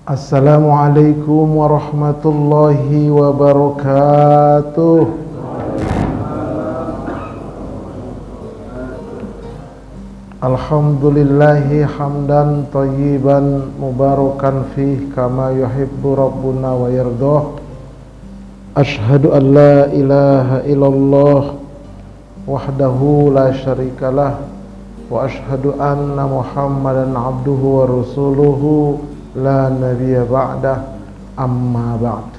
Assalamualaikum warahmatullahi wabarakatuh. Alhamdulillahi hamdan thayyiban mubarakan fih kama yuhibbu rabbuna wa yardah. Ashhadu an la ilaha illallah wahdahu la syarikalah wa ashhadu anna Muhammadan abduhu wa rasuluhu la nabiyya ba'dah, amma ba'd.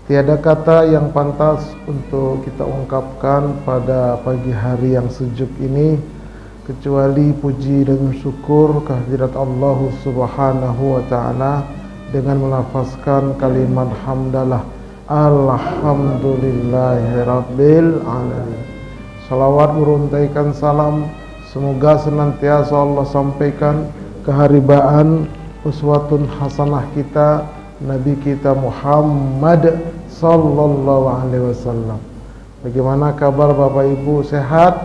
Tiada kata yang pantas untuk kita ungkapkan pada pagi hari yang sejuk ini kecuali puji dan syukur kehadirat Allah Subhanahu wa taala dengan melafazkan kalimat hamdalah alhamdulillahirabbil alamin. Salawat meruntaikan salam semoga senantiasa Allah sampaikan keharibaan uswatun hasanah kita Nabi kita Muhammad sallallahu alaihi wasallam. Bagaimana kabar Bapak Ibu, sehat?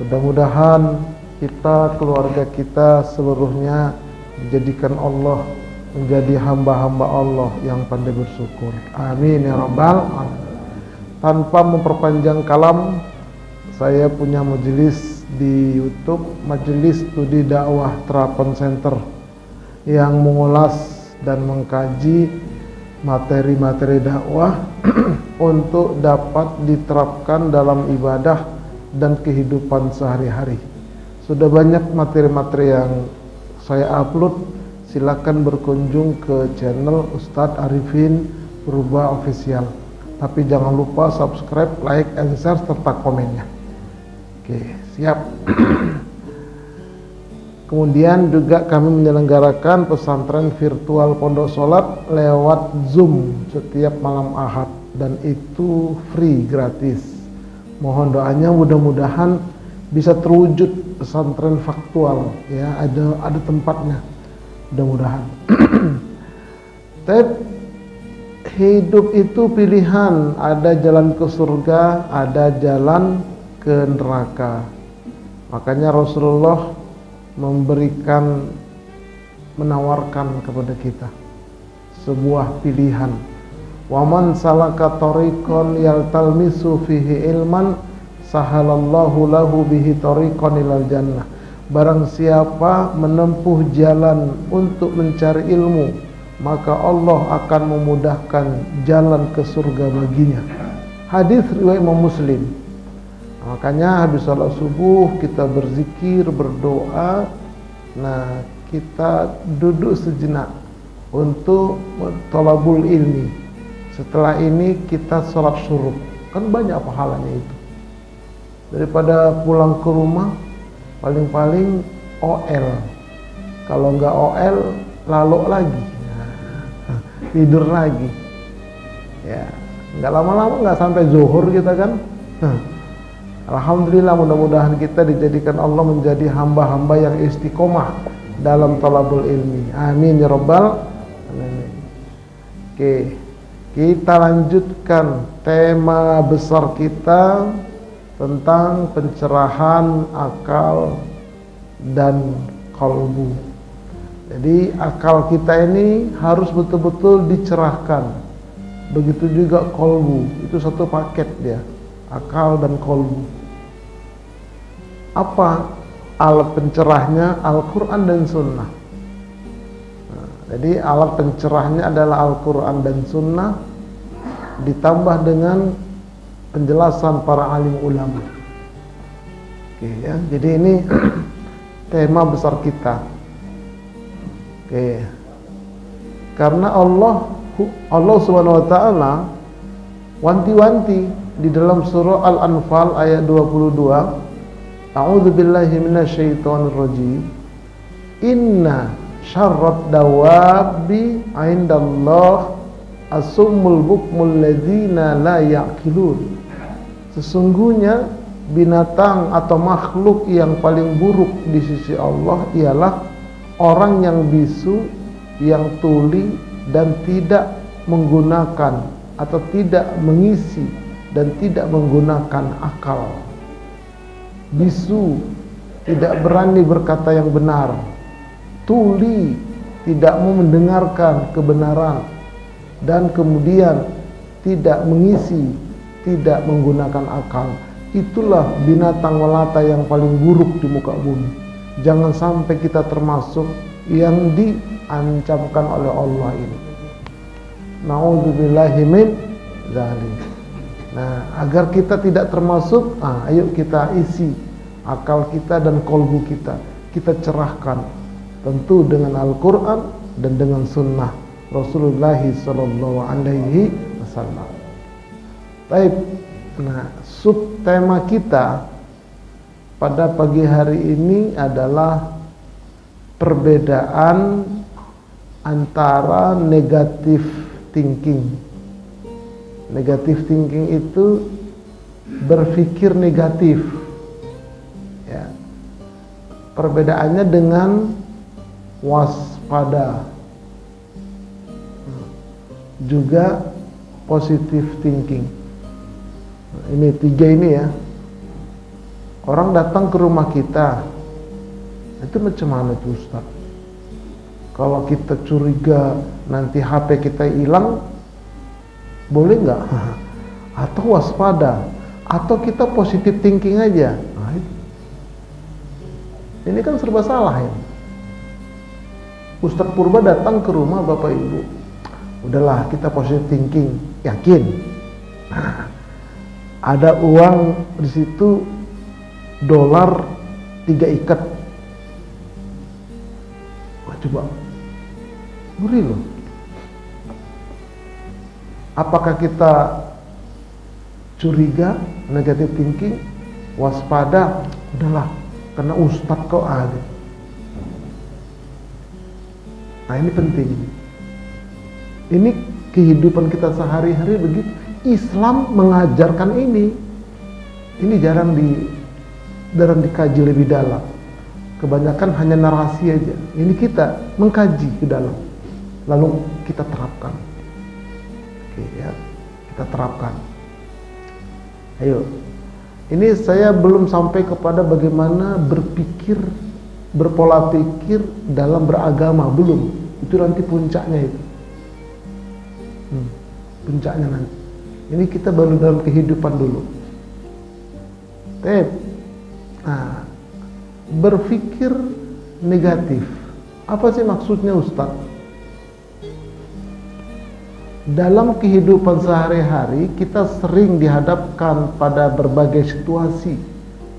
Mudah-mudahan kita, keluarga kita seluruhnya dijadikan Allah menjadi hamba-hamba Allah yang pandai bersyukur. Amin ya rabbal alamin. Tanpa memperpanjang kalam, saya punya majelis di YouTube, Majelis Studi Dakwah Terapan Center, yang mengulas dan mengkaji materi-materi dakwah untuk dapat diterapkan dalam ibadah dan kehidupan sehari-hari. Sudah banyak materi-materi yang saya upload. Silakan berkunjung ke channel Ustadz Arifin Purba Official. Tapi jangan lupa subscribe, like, and share serta komennya. Oke, siap. Kemudian juga kami menyelenggarakan pesantren virtual Pondok Sholat lewat Zoom setiap malam Ahad, dan itu free, gratis. Mohon doanya mudah-mudahan bisa terwujud pesantren faktual, ya, ada tempatnya, mudah-mudahan. Hidup itu pilihan, ada jalan ke surga, ada jalan ke neraka. Makanya Rasulullah menawarkan kepada kita sebuah pilihan. Wa man salaka tariqan yaltalmisu fihi ilman sahalallahu lahu bihi tariqan ilal jannah. Barang siapa menempuh jalan untuk mencari ilmu, maka Allah akan memudahkan jalan ke surga baginya. Hadis riwayat Imam Muslim. Makanya habis salat subuh kita berzikir, berdoa. Nah, kita duduk sejenak untuk thalabul ilmi. Setelah ini kita salat syuruk. Kan banyak pahalanya itu. Daripada pulang ke rumah, paling-paling OL. Kalau enggak OL, lalok lagi. Tidur lagi. Ya, enggak lama-lama, enggak sampai zuhur kita kan. Alhamdulillah, mudah-mudahan kita dijadikan Allah menjadi hamba-hamba yang istiqomah dalam talabul ilmi. Amin ya rabbal alamin. Oke, kita lanjutkan tema besar kita tentang pencerahan akal dan kalbu. Jadi akal kita ini harus betul-betul dicerahkan. Begitu juga kalbu, itu satu paket dia, akal dan kalbu. Apa alat pencerahnya? Al-Quran dan Sunnah. Nah, jadi alat pencerahnya adalah Al-Quran dan Sunnah ditambah dengan penjelasan para alim ulama. Oke, ya. Jadi ini tema besar kita. Oke. Karena Allah Subhanahu wa taala wanti-wanti di dalam surah Al-Anfal ayat 22, A'udzu billahi minasyaitonir rajim. Inna syarrad dawabi 'indallah as-summul bukmul ladzina la ya'qilun. Sesungguhnya binatang atau makhluk yang paling buruk di sisi Allah ialah orang yang bisu, yang tuli, dan tidak menggunakan atau tidak mengisi dan tidak menggunakan akal. Bisu, tidak berani berkata yang benar, tuli, tidak mau mendengarkan kebenaran, dan kemudian tidak mengisi, tidak menggunakan akal. Itulah binatang melata yang paling buruk di muka bumi. Jangan sampai kita termasuk yang diancamkan oleh Allah ini. Na'udzubillahi min dzalik. Nah, agar kita tidak termasuk, ayo kita isi akal kita dan kolbu kita. Kita cerahkan, tentu dengan Al-Quran dan dengan Sunnah Rasulullah Sallallahu Alaihi Wasallam. Baik, nah subtema kita pada pagi hari ini adalah perbedaan antara negatif thinking. Negatif thinking itu berpikir negatif, ya. Perbedaannya dengan waspada, juga positive thinking. Ini tiga ini ya. Orang datang ke rumah kita, itu macam mana tuh Ustaz? Kalau kita curiga nanti HP kita hilang, boleh nggak? Atau waspada? Atau kita positive thinking aja? Nah, ini kan serba salah ya. Ustadz Purba datang ke rumah Bapak Ibu, udahlah kita positive thinking, yakin. Nah, ada uang di situ dolar 3 ikat. Wah, coba ngeri loh. Apakah kita curiga, negative thinking, waspada, udahlah karena ustadz kok ada. Nah, ini penting. Ini kehidupan kita sehari-hari begitu. Islam mengajarkan ini. Ini jarang dikaji lebih dalam. Kebanyakan hanya narasi aja. Ini kita mengkaji ke dalam, lalu kita terapkan. Oke ya, kita terapkan. Ayo. Ini saya belum sampai kepada bagaimana berpikir, berpola pikir dalam beragama, belum. Itu nanti puncaknya itu. Puncaknya nanti. Ini kita baru dalam kehidupan dulu. Nah, berpikir negatif. Apa sih maksudnya Ustaz? Dalam kehidupan sehari-hari kita sering dihadapkan pada berbagai situasi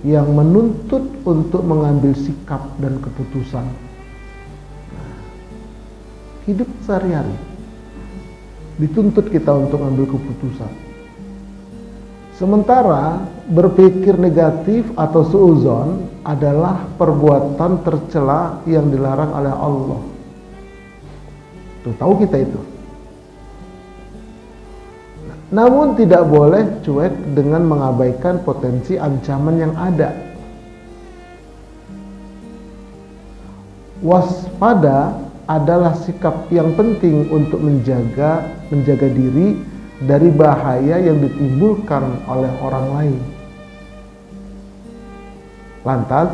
yang menuntut untuk mengambil sikap dan keputusan. Hidup sehari-hari dituntut kita untuk ambil keputusan. Sementara berpikir negatif atau suudzon adalah perbuatan tercela yang dilarang oleh Allah. Tuh, tahu kita itu. Namun tidak boleh cuek dengan mengabaikan potensi ancaman yang ada. Waspada adalah sikap yang penting untuk menjaga diri dari bahaya yang ditimbulkan oleh orang lain. Lantas,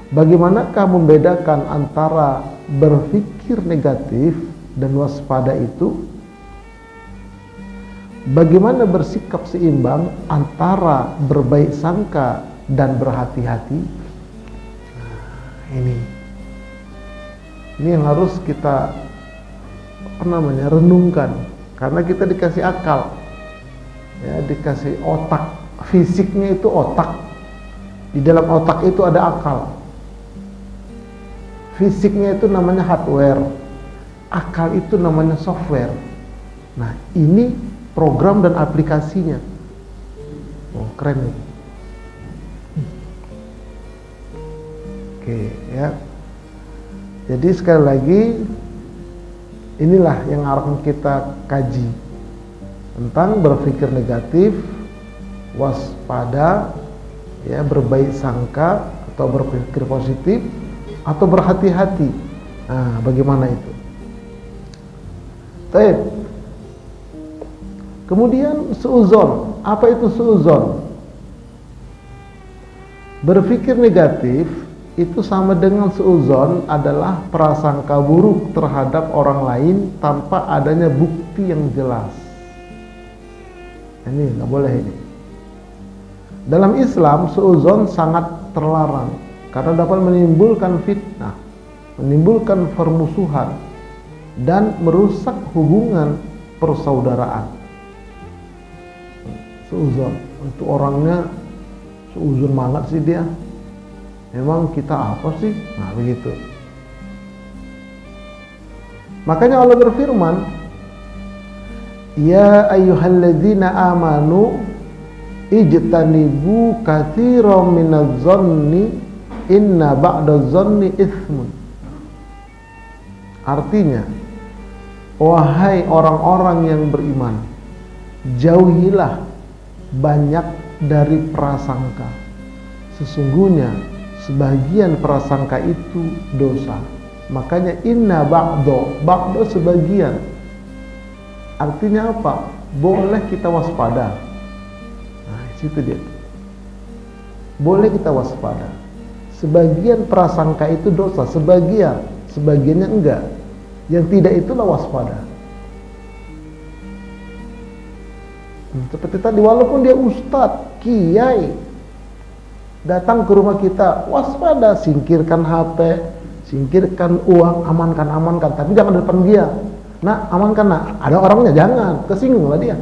bagaimanakah membedakan antara berpikir negatif dan waspada itu? Bagaimana bersikap seimbang antara berbaik sangka dan berhati-hati? Ini yang harus kita renungkan, karena kita dikasih akal, ya, dikasih otak. Fisiknya itu otak, di dalam otak itu ada akal. Fisiknya itu namanya hardware, akal itu namanya software. Nah, ini program dan aplikasinya. Oh, keren nih. Oke, ya. Jadi sekali lagi, inilah yang akan kita kaji tentang berpikir negatif, waspada, ya, berbaik sangka atau berpikir positif, atau berhati-hati. Nah, bagaimana itu? Baik. Kemudian suudzon. Apa itu suudzon? Berpikir negatif itu sama dengan suudzon adalah prasangka buruk terhadap orang lain tanpa adanya bukti yang jelas. Ini nggak boleh ini. Dalam Islam suudzon sangat terlarang karena dapat menimbulkan fitnah, menimbulkan permusuhan, dan merusak hubungan persaudaraan. Suudzon, untuk orangnya suudzon banget sih dia. Memang kita apa sih? Nah begitu. Makanya Allah berfirman, ya ayyuhalladzina amanu ijtanibu katsiran minadh-dhanni inna ba'dadh-dhanni itsmun. Artinya, wahai orang-orang yang beriman, jauhilah banyak dari prasangka. Sesungguhnya sebagian prasangka itu dosa. Makanya inna ba'do sebagian. Artinya apa? Boleh kita waspada. Nah, situ dia. Boleh kita waspada. Sebagian prasangka itu dosa, sebagiannya enggak. Yang tidak itulah waspada. Seperti tadi, walaupun dia ustadz, kiai, datang ke rumah kita, waspada, singkirkan HP, singkirkan uang, amankan, tapi jangan depan dia. Nah, amankan, nah, ada orangnya, jangan, kesinggung lah dia.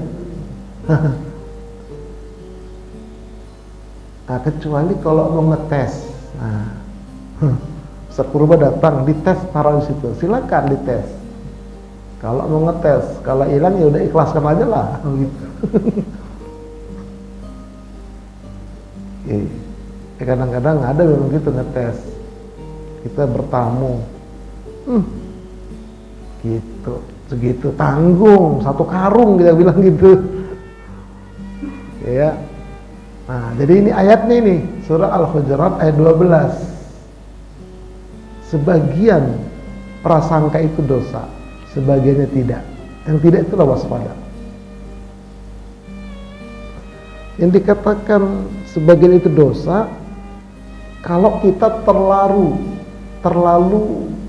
Nah, kecuali kalau mau ngetes. Nah, Purba datang, dites, taruh di situ, silakan dites. Kalau mau ngetes, kalau hilang ya udah ikhlaskan aja lah, gitu. Kadang-kadang ada memang gitu ngetes. Kita bertamu, gitu, segitu tanggung, 1 karung kita bilang gitu, ya. Nah, jadi ini ayatnya ini surah Al-Hujurat ayat 12. Sebagian prasangka itu dosa, sebagiannya tidak. Yang tidak itulah waspada. Yang dikatakan sebagian itu dosa kalau kita terlalu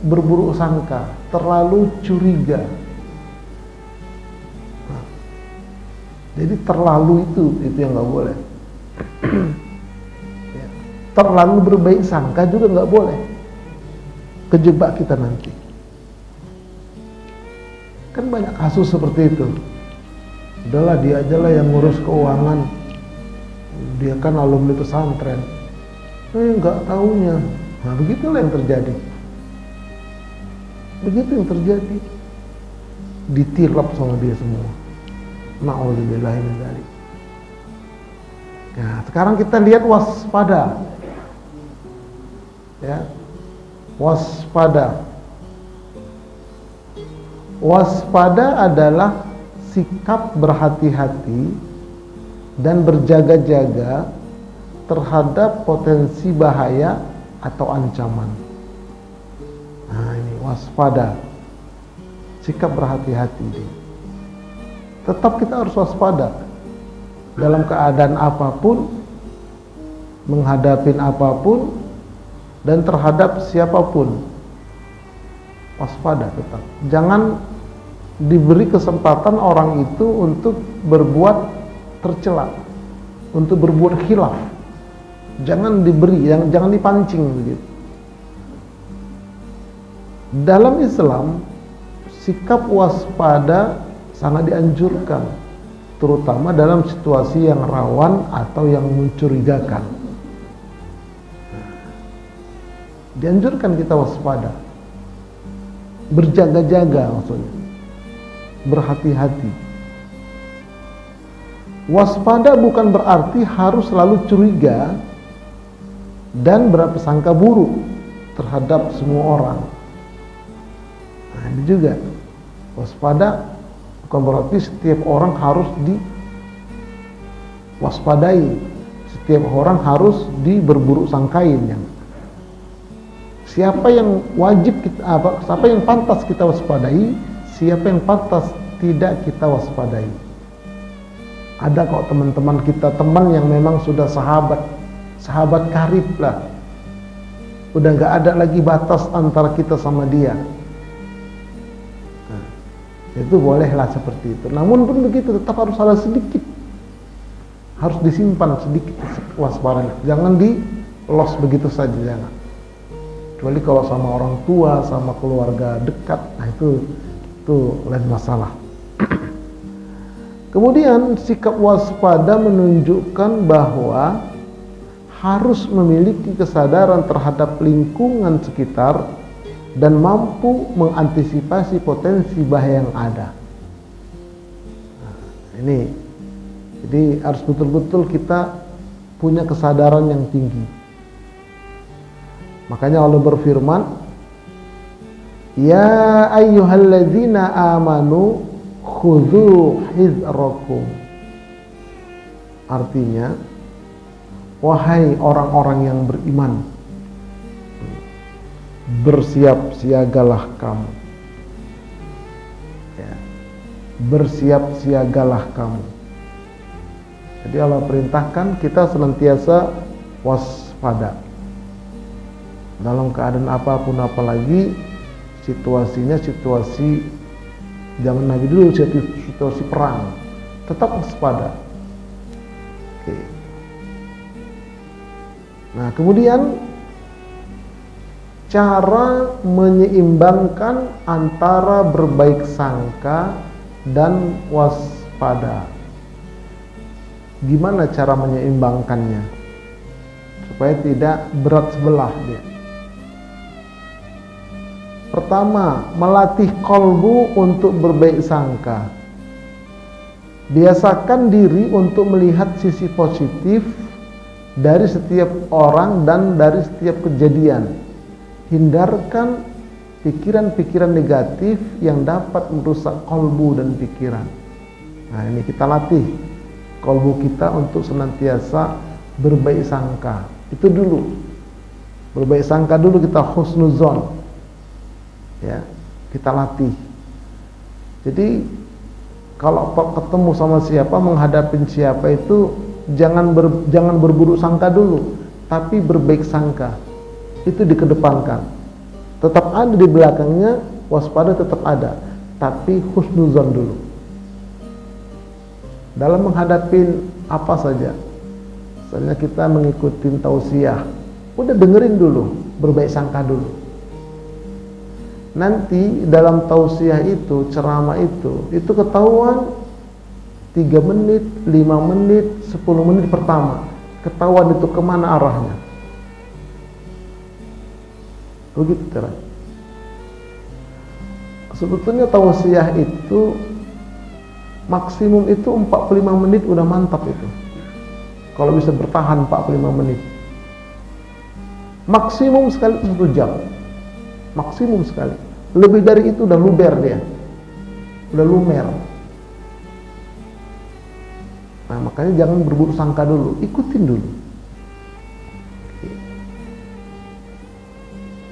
berburuk sangka, terlalu curiga. Nah, jadi terlalu itu yang nggak boleh. Ya. Terlalu berbaik sangka juga nggak boleh. Kejebak kita nanti. Kan banyak kasus seperti itu. Udahlah, dia aja lah yang ngurus keuangan. Dia kan alumni pesantren. Nggak taunya. Nah, begitulah yang terjadi. Begitu yang terjadi. Ditilap sama dia semua. Na'udzubillah min dzalik. Nah, sekarang kita lihat waspada. Ya. Waspada. Waspada adalah sikap berhati-hati dan berjaga-jaga terhadap potensi bahaya atau ancaman. Nah, ini waspada. Sikap berhati-hati. Tetap kita harus waspada dalam keadaan apapun, menghadapi apapun, dan terhadap siapapun. Waspada tetap. Jangan diberi kesempatan orang itu untuk berbuat tercela, untuk berbuat khilaf. Jangan diberi, jangan dipancing begitu. Dalam Islam, sikap waspada sangat dianjurkan, terutama dalam situasi yang rawan atau yang mencurigakan. Dianjurkan kita waspada, berjaga-jaga, maksudnya berhati-hati. Waspada bukan berarti harus selalu curiga dan berprasangka buruk terhadap semua orang. Nah, ini juga waspada bukan berarti setiap orang harus diwaspadai, setiap orang harus berburuk sangkain. Siapa yang wajib siapa yang pantas kita waspadai, siapa yang pantas tidak kita waspadai. Ada kok teman-teman kita, teman yang memang sudah sahabat karib lah. udah nggak ada lagi batas antara kita sama dia. Nah, itu bolehlah seperti itu. Namun pun begitu tetap harus ada sedikit, harus disimpan sedikit waspadanya. Jangan di-los begitu saja, jangan. Kecuali kalau sama orang tua, sama keluarga dekat, nah itu lain masalah. Kemudian sikap waspada menunjukkan bahwa harus memiliki kesadaran terhadap lingkungan sekitar dan mampu mengantisipasi potensi bahaya yang ada. Nah, ini jadi harus betul-betul kita punya kesadaran yang tinggi. Makanya Allah berfirman, ya ayyuhalladzina amanu khudhu hizrakum. Artinya, wahai orang-orang yang beriman, bersiap siagalah kamu. Ya, bersiap siagalah kamu. Jadi Allah perintahkan kita senantiasa waspada dalam keadaan apapun, apalagi situasinya situasi zaman Nabi dulu, situasi perang, tetap waspada. Oke. Nah, kemudian cara menyeimbangkan antara berbaik sangka dan waspada. Gimana cara menyeimbangkannya supaya tidak berat sebelah dia? Pertama, melatih kolbu untuk berbaik sangka. Biasakan diri untuk melihat sisi positif dari setiap orang dan dari setiap kejadian. Hindarkan pikiran-pikiran negatif yang dapat merusak kolbu dan pikiran. Nah, ini kita latih kolbu kita untuk senantiasa berbaik sangka. Itu dulu. Berbaik sangka dulu, kita husnuzon. Ya, kita latih. Jadi kalau ketemu sama siapa, menghadapi siapa itu jangan berburuk sangka dulu, tapi berbaik sangka. Itu dikedepankan. Tetap ada di belakangnya, waspada tetap ada, tapi husnuzon dulu. Dalam menghadapi apa saja, misalnya kita mengikuti tausiah, udah dengerin dulu, berbaik sangka dulu. Nanti dalam tausiah itu, ceramah itu ketahuan 3 menit, 5 menit, 10 menit pertama, ketahuan itu kemana arahnya. Begitu cara. Sebetulnya tausiah itu maksimum itu 45 menit udah mantap itu. Kalau bisa bertahan 45 menit. Maksimum sekali 1 jam. Maksimum sekali. Lebih dari itu udah luber dia. Udah lumer. Nah, makanya jangan berburuk sangka dulu, ikutin dulu.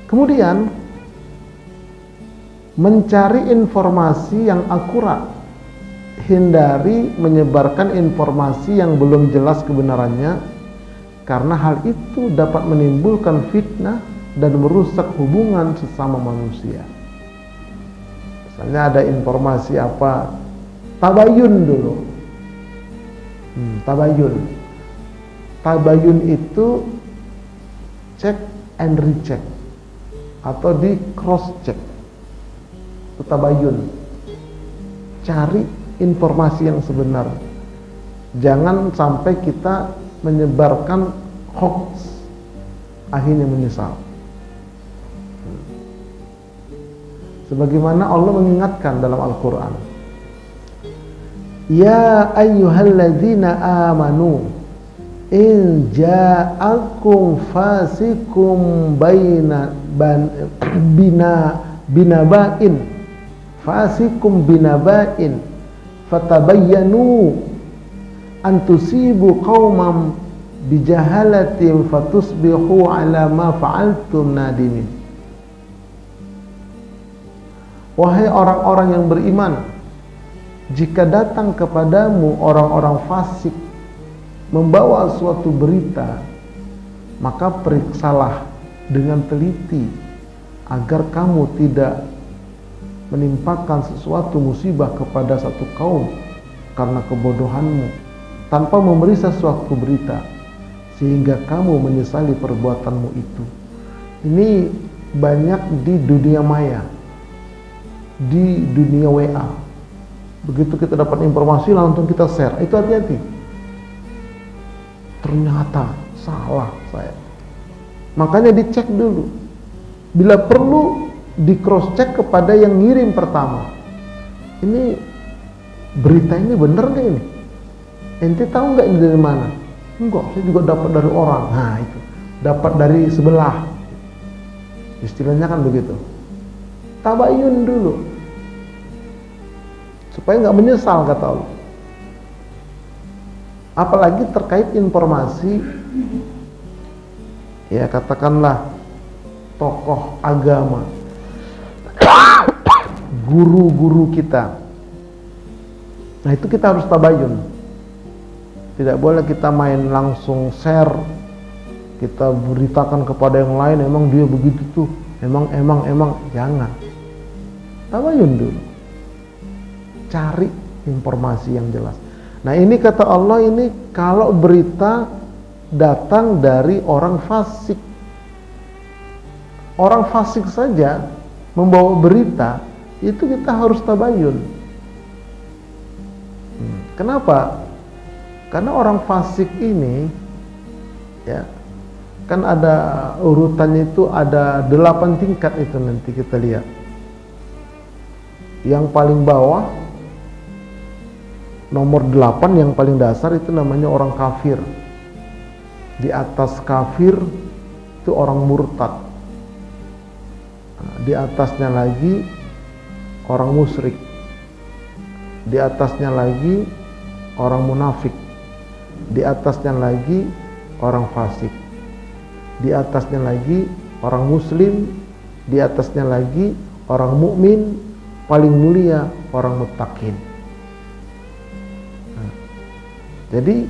Kemudian mencari informasi yang akurat. Hindari menyebarkan informasi yang belum jelas kebenarannya, karena hal itu dapat menimbulkan fitnah dan merusak hubungan sesama manusia. Misalnya ada informasi apa, tabayun dulu. Tabayun itu check and recheck atau di cross check. Itu tabayun. Cari informasi yang sebenar. Jangan sampai kita menyebarkan hoax, akhirnya menyesal. Sebagaimana Allah mengingatkan dalam Al-Quran, ya ayyuhalladzina amanu in ja'akum fasikum binaba'in fatabayyanu an tusibu qauman bijahalatin fatusbihu ala ma fa'altum nadimin. Wahai orang-orang yang beriman, jika datang kepadamu orang-orang fasik membawa suatu berita, maka periksalah dengan teliti agar kamu tidak menimpakan sesuatu musibah kepada satu kaum karena kebodohanmu tanpa memeriksa suatu berita sehingga kamu menyesali perbuatanmu itu. Ini banyak di dunia maya, di dunia WA. Begitu kita dapat informasi langsung kita share, itu hati-hati. Ternyata salah saya. Makanya dicek dulu. Bila perlu di cross check kepada yang ngirim pertama. Ini berita ini bener nggak ini? Ente tahu nggak ini dari mana? Enggak, saya juga dapat dari orang. Nah itu, dapat dari sebelah. Istilahnya kan begitu. Tabayun dulu, supaya nggak menyesal kata Allah. Apalagi terkait informasi, ya katakanlah tokoh agama, guru-guru kita. Nah itu kita harus tabayun. Tidak boleh kita main langsung share, kita beritakan kepada yang lain, emang dia begitu tuh, emang, jangan. Tabayun dulu, cari informasi yang jelas. Nah ini kata Allah, ini kalau berita datang dari orang fasik. Orang fasik saja membawa berita, itu kita harus tabayun. Kenapa? Karena orang fasik ini, ya, kan ada urutannya itu, ada 8 tingkat itu nanti kita lihat. Yang paling bawah, nomor 8 yang paling dasar itu namanya orang kafir. Di atas kafir itu orang murtad. Di atasnya lagi orang musyrik. Di atasnya lagi orang munafik. Di atasnya lagi orang fasik. Di atasnya lagi orang muslim. Di atasnya lagi orang mukmin. Paling mulia orang muttaqin. Jadi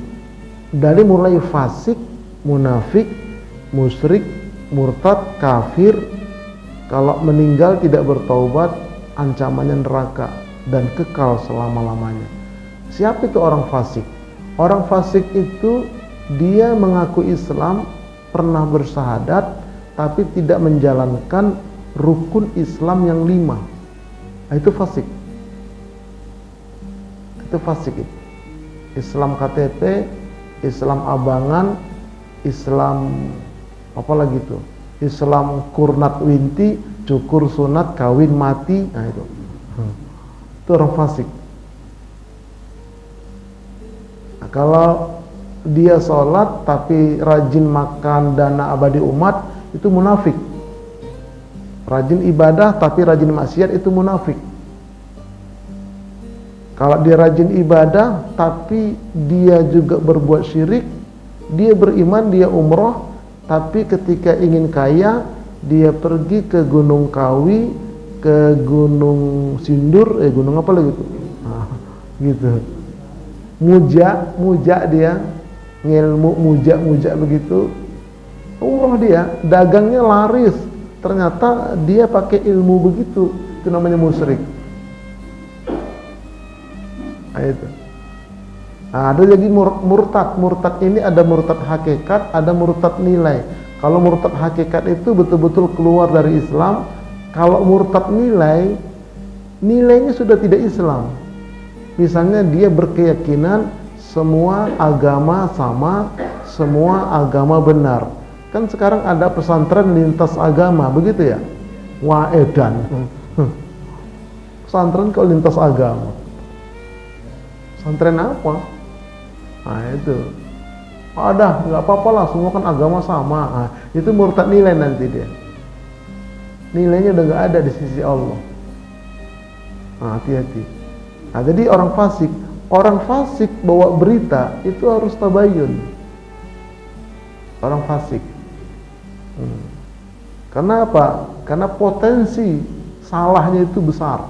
dari mulai fasik, munafik, musyrik, murtad, kafir, kalau meninggal tidak bertaubat, ancamannya neraka dan kekal selama-lamanya. Siapa itu orang fasik? Orang fasik itu dia mengaku Islam, pernah bersyahadat, tapi tidak menjalankan rukun Islam yang 5. Nah, itu fasik. Itu fasik itu. Islam KTP, Islam abangan, Islam apa lagi itu? Islam kurnat winti, cukur sunat, kawin mati. Nah itu. Itu orang fasik. Nah, kalau dia sholat tapi rajin makan dana abadi umat, itu munafik. Rajin ibadah tapi rajin maksiat, itu munafik. Kalau dia rajin ibadah tapi dia juga berbuat syirik, dia beriman, dia umroh, tapi ketika ingin kaya dia pergi ke Gunung Kawi, ke Gunung Sindur, gunung apa lagi itu? Nah, gitu. Muja dia, ngilmu muja begitu. Umroh dia, dagangnya laris. Ternyata dia pakai ilmu begitu, itu namanya musyrik. Nah, itu. Nah, ada lagi murtad. Murtad ini ada murtad hakikat, ada murtad nilai. Kalau murtad hakikat itu betul-betul keluar dari Islam. Kalau murtad nilai, nilainya sudah tidak Islam. Misalnya dia berkeyakinan semua agama sama, semua agama benar. Kan sekarang ada pesantren lintas agama, begitu ya? Wah, edan. Pesantren kok lintas agama? Pesantren apa? Nah itu. Ada, nggak apa-apa lah, semua kan agama sama. Nah, itu murtad nilai nanti dia. Nilainya udah nggak ada di sisi Allah. Nah, hati-hati. Nah, jadi orang fasik bawa berita itu harus tabayun. Orang fasik. Karena apa? Karena potensi salahnya itu besar.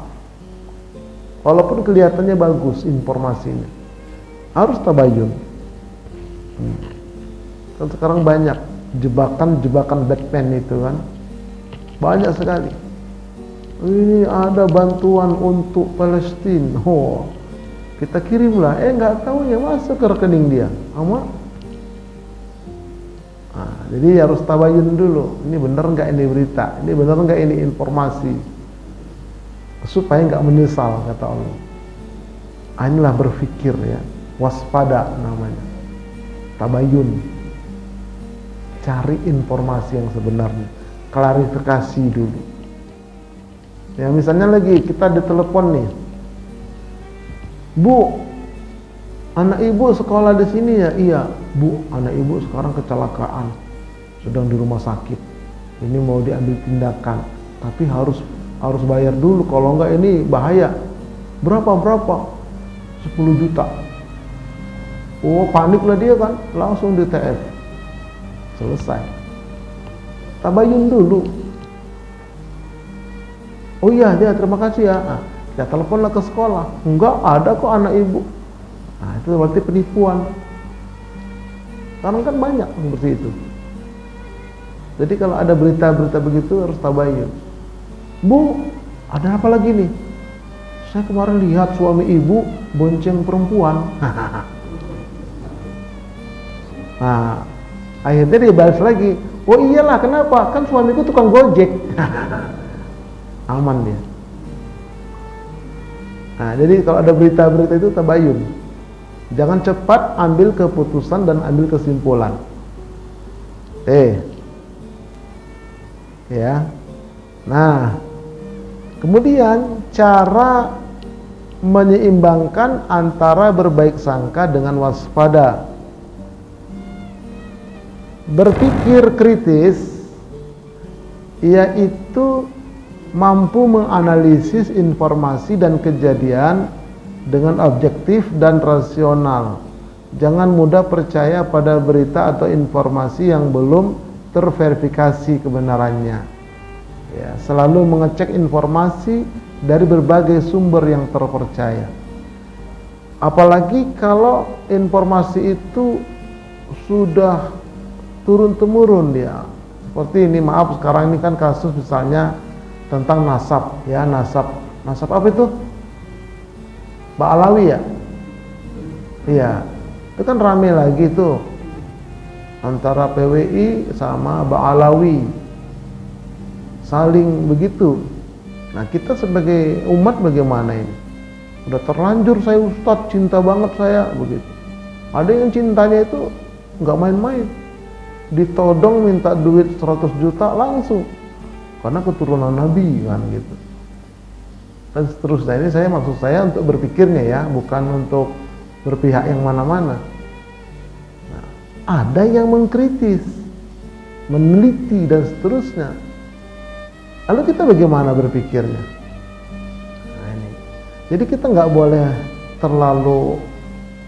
Walaupun kelihatannya bagus informasinya, harus tabayun. Kan sekarang banyak jebakan-jebakan Batman itu kan banyak sekali. Ini ada bantuan untuk Palestina, kita kirimlah, nggak tahunya masuk ke rekening dia. Jadi harus tabayun dulu, ini benar nggak ini berita, ini benar nggak ini informasi, supaya nggak menyesal, kata Allah. Inilah berpikir ya, waspada namanya, tabayun, cari informasi yang sebenarnya, klarifikasi dulu. Ya misalnya lagi kita ditelepon nih, Bu, anak ibu sekolah di sini ya? Iya, Bu, anak ibu sekarang kecelakaan, sedang di rumah sakit. Ini mau diambil tindakan, tapi harus bayar dulu, kalau enggak ini bahaya. Berapa? 10 juta. Paniklah dia kan, langsung di TF. Selesai. Tabayun dulu. Oh iya, terima kasih ya. Kita teleponlah ke sekolah. Enggak ada kok anak ibu. Itu berarti penipuan. Karena kan banyak seperti itu. Jadi kalau ada berita-berita begitu harus tabayun. Bu, ada apa lagi nih? Saya kemarin lihat suami ibu bonceng perempuan. Akhirnya dia balas lagi. Oh iyalah, kenapa? Kan suamiku tukang gojek. Aman dia. Jadi kalau ada berita-berita itu tabayun. Jangan cepat ambil keputusan dan ambil kesimpulan. Ya. Nah, kemudian cara menyeimbangkan antara berbaik sangka dengan waspada. Berpikir kritis yaitu mampu menganalisis informasi dan kejadian dengan objektif dan rasional. Jangan mudah percaya pada berita atau informasi yang belum terverifikasi kebenarannya. Ya, selalu mengecek informasi dari berbagai sumber yang terpercaya. Apalagi kalau informasi itu sudah turun-temurun dia. Seperti ini, maaf sekarang ini kan kasus misalnya tentang nasab, ya nasab apa itu? Ba'alawi ya? Iya, itu kan rame lagi tuh antara PWI sama Ba'alawi, saling begitu. Nah kita sebagai umat bagaimana ini? Udah terlanjur saya Ustadz, cinta banget saya, begitu. Ada yang cintanya itu nggak main-main, ditodong minta duit 100 juta langsung, karena keturunan Nabi kan gitu. Dan seterusnya. Ini maksud saya untuk berpikirnya ya, bukan untuk berpihak yang mana-mana. Nah, ada yang mengkritis, meneliti dan seterusnya. Lalu kita bagaimana berpikirnya? Nah, ini. Jadi kita nggak boleh terlalu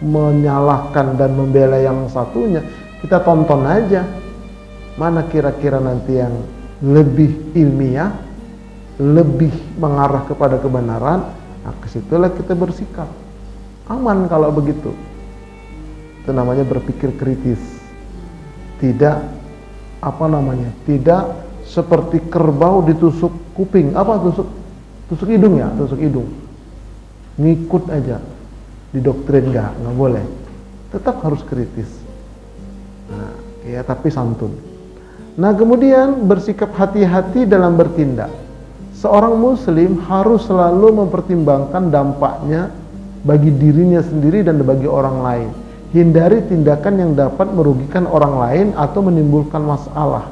menyalahkan dan membela yang satunya. Kita tonton aja mana kira-kira nanti yang lebih ilmiah, lebih mengarah kepada kebenaran. Nah, kesitulah kita bersikap. Aman kalau begitu. Itu namanya berpikir kritis. Tidak tidak seperti kerbau ditusuk kuping. Tusuk hidung ya, tusuk hidung. Ngikut aja. Didoktrin nggak boleh. Tetap harus kritis. Nah, ya tapi santun. Nah, kemudian bersikap hati-hati dalam bertindak. Seorang muslim harus selalu mempertimbangkan dampaknya bagi dirinya sendiri dan bagi orang lain. Hindari tindakan yang dapat merugikan orang lain atau menimbulkan masalah.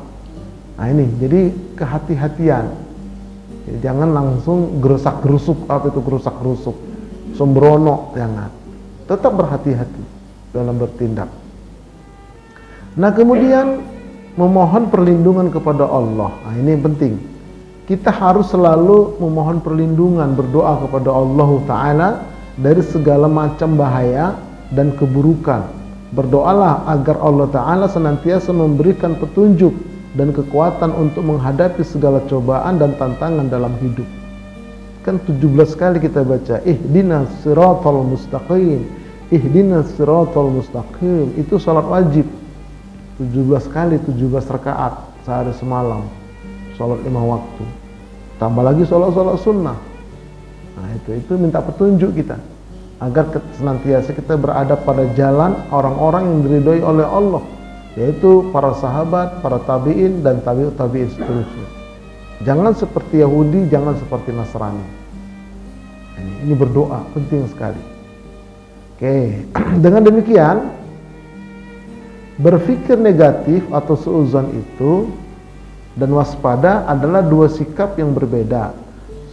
Nah ini, jadi kehati-hatian. Jangan langsung gerusak-gerusuk, sembrono, jangan. Tetap berhati-hati dalam bertindak. Nah kemudian memohon perlindungan kepada Allah. Nah ini penting. Kita harus selalu memohon perlindungan, berdoa kepada Allah Ta'ala dari segala macam bahaya dan keburukan. Berdoalah agar Allah Ta'ala senantiasa memberikan petunjuk dan kekuatan untuk menghadapi segala cobaan dan tantangan dalam hidup. Kan 17 kali kita baca ihdinas siratal mustaqim, ihdinas siratal mustaqim. Itu salat wajib. 17 kali 17 rakaat sehari semalam, sholat 5 waktu, tambah lagi sholat sunnah. Nah itu minta petunjuk kita agar senantiasa kita berada pada jalan orang-orang yang diridhoi oleh Allah, yaitu para sahabat, para tabi'in dan tabi'ut tabi'in seterusnya. Jangan seperti Yahudi, jangan seperti Nasrani. Ini berdoa penting sekali. Oke, dengan demikian berpikir negatif atau suudzon itu dan waspada adalah dua sikap yang berbeda.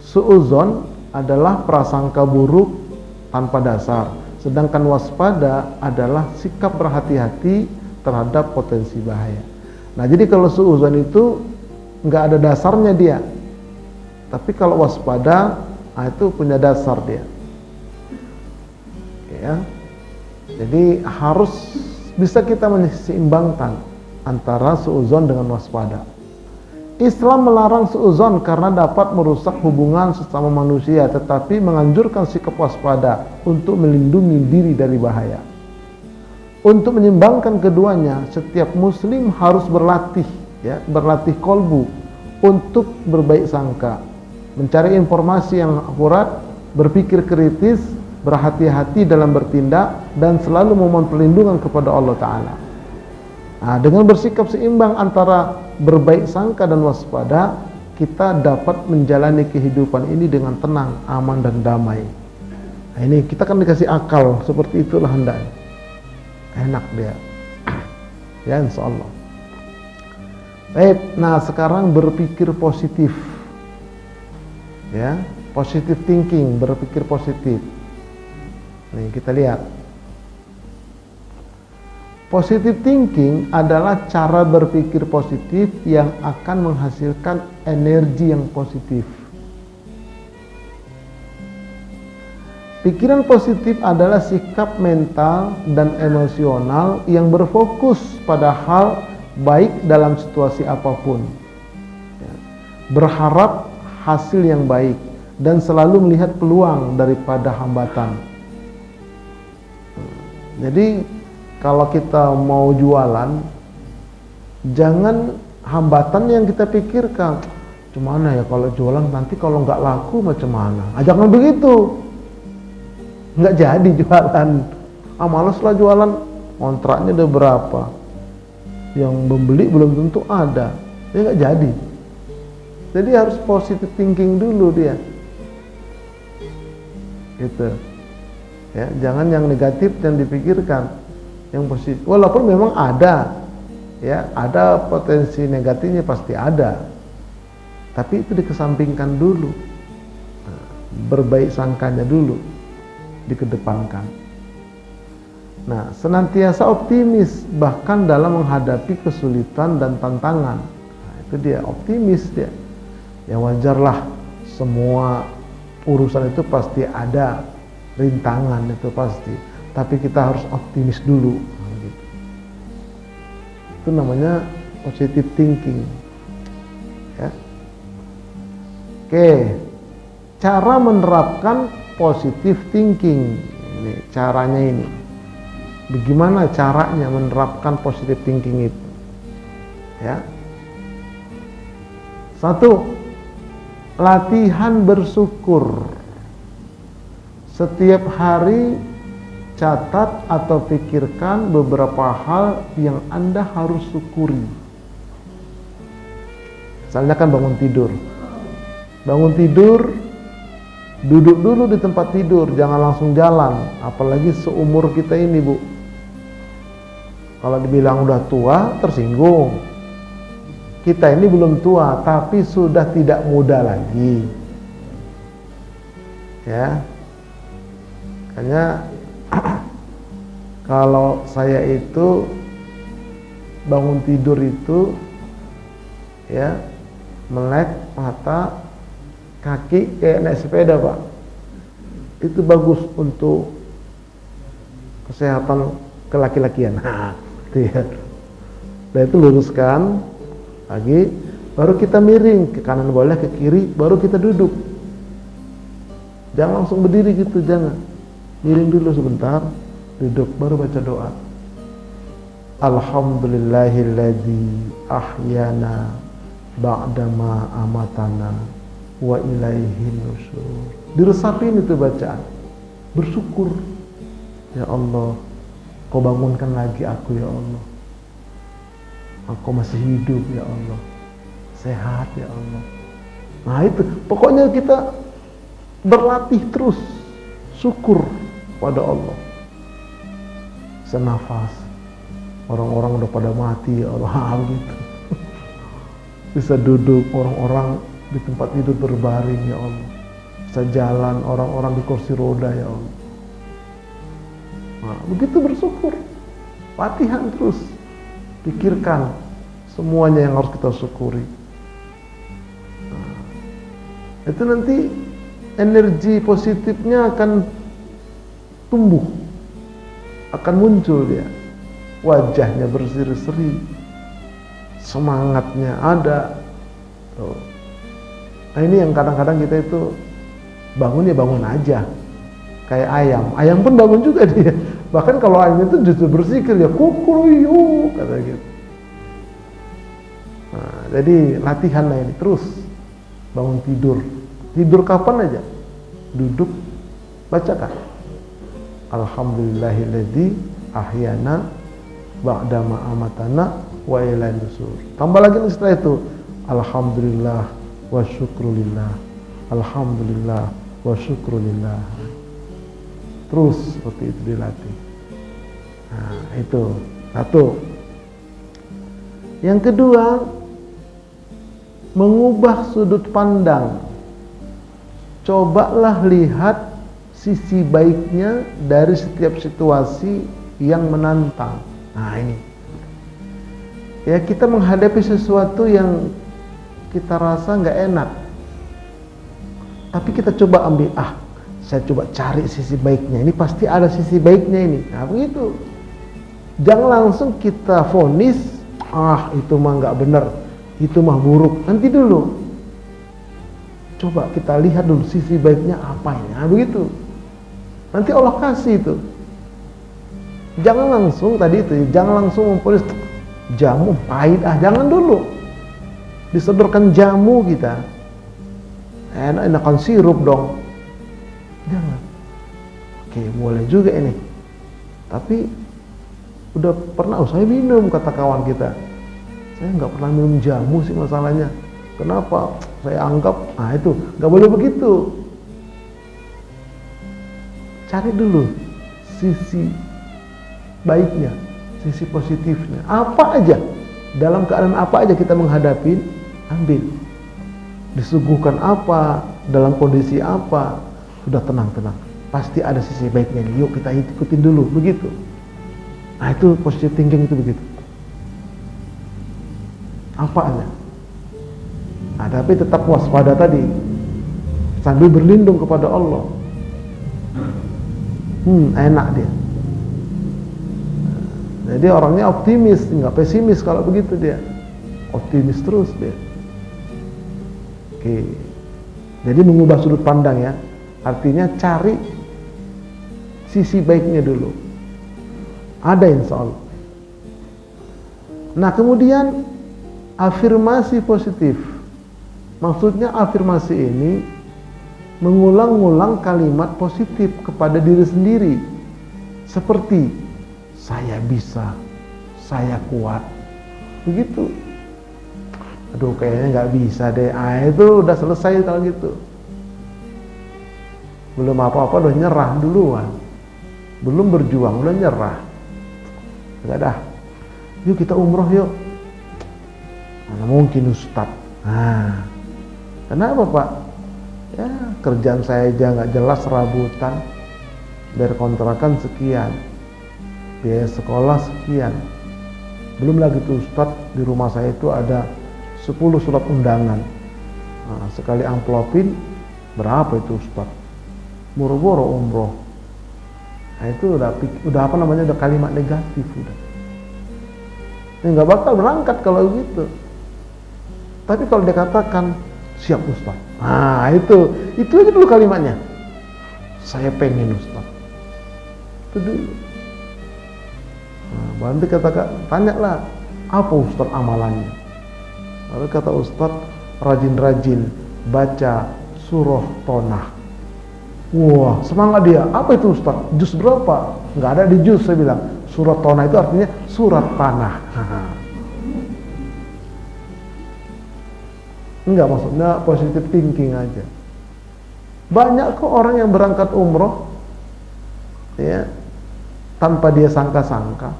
Suudzon adalah prasangka buruk tanpa dasar, sedangkan waspada adalah sikap berhati-hati terhadap potensi bahaya. Nah, jadi kalau suudzon itu nggak ada dasarnya dia, tapi kalau waspada, itu punya dasar dia. Ya, jadi harus bisa kita menyeimbangkan antara suudzon dengan waspada. Islam melarang suudzon karena dapat merusak hubungan sesama manusia, tetapi menganjurkan sikap waspada untuk melindungi diri dari bahaya. Untuk menyeimbangkan keduanya, setiap muslim harus berlatih, ya, berlatih kolbu untuk berbaik sangka, mencari informasi yang akurat, berpikir kritis, berhati-hati dalam bertindak, dan selalu memohon perlindungan kepada Allah Ta'ala. Nah, dengan bersikap seimbang antara berbaik sangka dan waspada, kita dapat menjalani kehidupan ini dengan tenang, aman, dan damai. Nah, ini kita kan dikasih akal, seperti itulah hendaknya. Enak dia. Ya, insya Allah. Baik, nah sekarang berpikir positif. Ya, positive thinking, berpikir positif. Nih, kita lihat. Positive thinking adalah cara berpikir positif yang akan menghasilkan energi yang positif. Pikiran positif adalah sikap mental dan emosional yang berfokus pada hal baik dalam situasi apapun. Berharap hasil yang baik dan selalu melihat peluang daripada hambatan. Jadi kalau kita mau jualan, jangan hambatan yang kita pikirkan, gimana ya kalau jualan nanti kalau nggak laku macam mana? Jangan begitu, nggak jadi jualan. Males lah jualan, kontraknya udah berapa, yang membeli belum tentu ada, ya nggak jadi. Jadi harus positive thinking dulu dia, gitu. Ya, jangan yang negatif yang dipikirkan, yang positif. Walaupun memang ada, ya, ada potensi negatifnya pasti ada, tapi itu dikesampingkan dulu. Nah, berbaik sangkanya dulu dikedepankan. Nah, senantiasa optimis bahkan dalam menghadapi kesulitan dan tantangan. Nah, itu dia optimis dia. Ya wajarlah, semua urusan itu pasti ada rintangan, itu pasti. Tapi kita harus optimis dulu. Nah, gitu. Itu namanya positive thinking. Ya. Oke, cara menerapkan positive thinking. Ini caranya ini. Bagaimana caranya menerapkan positive thinking itu? Ya. 1. Latihan bersyukur. Setiap hari catat atau pikirkan beberapa hal yang Anda harus syukuri. Misalnya kan bangun tidur. Bangun tidur, duduk dulu di tempat tidur, jangan langsung jalan. Apalagi seumur kita ini, Bu. Kalau dibilang udah tua, tersinggung. Kita ini belum tua, tapi sudah tidak muda lagi. Ya. Makanya kalau saya itu bangun tidur itu, ya, melek mata, kaki kayak naik sepeda, Pak. Itu bagus untuk kesehatan kelaki-lakian. Nah, itu ya. Dan itu luruskan lagi, baru kita miring ke kanan boleh, ke kiri, baru kita duduk. Jangan langsung berdiri gitu, jangan. Miring dulu sebentar, duduk, baru baca doa. Alhamdulillahilladzi ahyana ba'dama amatana wa ilaihin nusyur. Diresapin itu bacaan. Bersyukur. Ya Allah, Kau bangunkan lagi aku ya Allah. Aku masih hidup ya Allah. Sehat ya Allah. Nah itu, pokoknya kita berlatih terus syukur pada Allah. Senafas. Orang-orang udah pada mati ya Allah gitu. Bisa duduk orang-orang di tempat tidur berbaring ya Allah. Bisa jalan orang-orang di kursi roda ya Allah. Nah, begitu bersyukur. Latihan terus. Pikirkan semuanya yang harus kita syukuri. Nah, itu nanti energi positifnya akan tumbuh. Akan muncul dia. Wajahnya berseri-seri. Semangatnya ada. Tuh. Nah ini yang kadang-kadang kita itu bangun ya bangun aja. Kayak ayam pun bangun juga dia. Bahkan kalau ayam itu justru berzikir ya kukuruyu kata gitu. Nah, jadi latihan lah ini terus bangun tidur kapan aja duduk bacakan Alhamdulillahilladzi ahyana ba'dama amatana wa ilaihin nusyur. Tambah lagi setelah itu alhamdulillah wa syukrulillah, alhamdulillah wa syukrulillah. Terus seperti itu dilatih. Nah, itu satu. Yang kedua, mengubah sudut pandang. Cobalah lihat sisi baiknya dari setiap situasi yang menantang. Nah ini. Ya kita menghadapi sesuatu yang kita rasa nggak enak. Tapi kita coba ambil, saya coba cari sisi baiknya. Ini pasti ada sisi baiknya ini. Nah begitu. Jangan langsung kita vonis, itu mah nggak benar, itu mah buruk. Nanti dulu. Coba kita lihat dulu sisi baiknya apa ini. Nah begitu. Nanti Allah kasih itu. Jangan langsung tadi itu, jangan langsung memponis jamu pahit. Jangan dulu. Disodorkan jamu kita. Enak-enakan sirup dong. Jangan. Oke, boleh juga ini. Tapi udah pernah, saya minum kata kawan kita. Saya nggak pernah minum jamu sih masalahnya. Kenapa? Saya anggap, itu nggak boleh begitu. Cari dulu sisi baiknya, sisi positifnya. Apa aja, dalam keadaan apa aja kita menghadapi, ambil. Disuguhkan apa, dalam kondisi apa, sudah tenang-tenang. Pasti ada sisi baiknya nih. Yuk kita ikutin dulu, begitu. Nah itu positive thinking itu begitu. Apa aja. Nah, tapi tetap waspada tadi. Sambil berlindung kepada Allah. Enak dia. Jadi orangnya optimis, nggak pesimis kalau begitu dia. Optimis terus dia. Oke. Jadi mengubah sudut pandang ya. Artinya cari sisi baiknya dulu. Ada insya Allah. Nah kemudian afirmasi positif. Maksudnya afirmasi ini mengulang-ulang kalimat positif kepada diri sendiri. Seperti saya bisa, saya kuat. Begitu. Aduh kayaknya nggak bisa deh. Itu udah selesai kalau gitu. Belum apa-apa udah nyerah duluan. Belum berjuang udah nyerah. Enggak dah. Yuk kita umroh yuk. Mana mungkin Ustaz. Kenapa Pak? Ya kerjaan saya aja nggak jelas, rabutan. Bayar kontrakan sekian, biaya sekolah sekian. Belum lagi tuh Ustaz, di rumah saya itu ada 10 surat undangan. Sekali amplopin berapa itu Ustaz? Boro-boro umroh. Nah itu udah apa namanya, udah kalimat negatif udah. Nggak bakal berangkat kalau gitu. Tapi kalau dia katakan siap Ustaz, itu aja dulu kalimatnya. Saya pengen Ustaz. Itu dulu. Nah, nanti tanyalah, apa Ustaz amalannya? Lalu kata Ustaz, rajin-rajin baca surah Tonah. Wah, semangat dia. Apa itu Ustaz? Juz berapa? Nggak ada di juz, saya bilang. Surat Tonah itu artinya surat tanah. Enggak, maksudnya positive thinking aja. Banyak kok orang yang berangkat umroh ya tanpa dia sangka-sangka.